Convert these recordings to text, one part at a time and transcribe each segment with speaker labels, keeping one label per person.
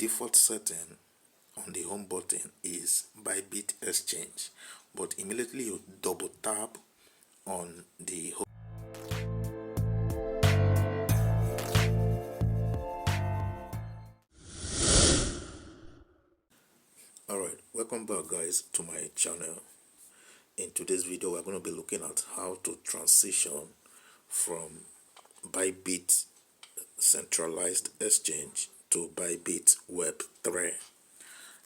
Speaker 1: default setting on the home button is Bybit Exchange, but immediately you double tap on the home. Alright, welcome back guys to my channel. In today's video we're going to be looking at how to transition from Bybit centralized exchange to Bybit Web3.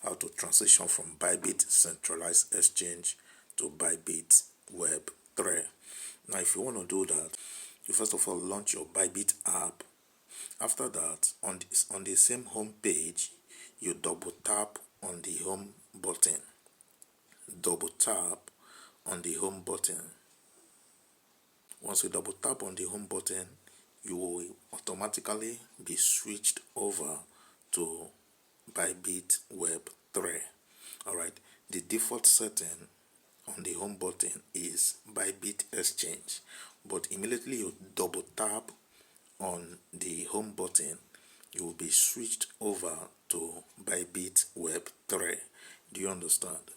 Speaker 1: How to transition from Bybit centralized exchange to Bybit Web3. Now if you want to do that, you first of all launch your Bybit app. After that, on the same home page, you double tap on the home button. Double tap on the home button. Once you double tap on the home button, you will automatically be switched over to Bybit Web3. Alright, the default setting on the home button is Bybit Exchange, but immediately you double tap on the home button, you will be switched over to Bybit Web3. Do you understand?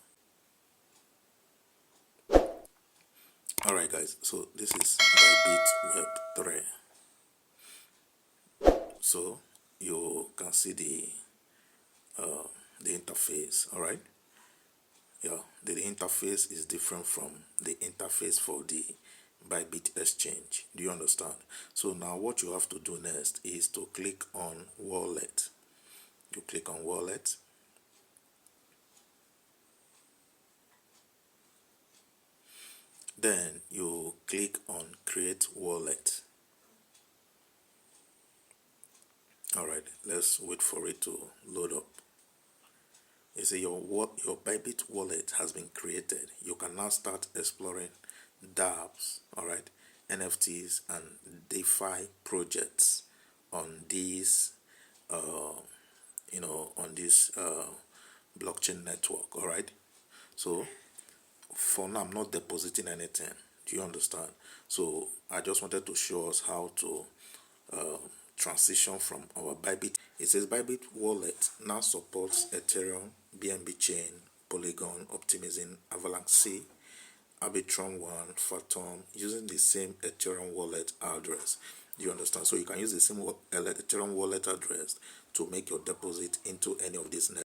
Speaker 1: Alright guys, so this is Bybit Web3. So you can see the interface. Alright, yeah, the interface is different from the interface for the Bybit Exchange. Do you understand? So now what you have to do next is to click on wallet. You click on wallet. Then you click on create wallet. Alright, let's wait for it to load up. You see your Bybit wallet has been created. You can now start exploring dApps, alright, NFTs and DeFi projects on this on this blockchain network. Alright, so for now I'm not depositing anything. Do you understand? So I just wanted to show us how to transition from our Bybit. It says Bybit wallet now supports Ethereum, BNB chain, Polygon, Optimism, Avalanche C, Arbitrum 1, Phantom, using the same Ethereum wallet address. You understand? So you can use the same Ethereum wallet address to make your deposit into any of these networks.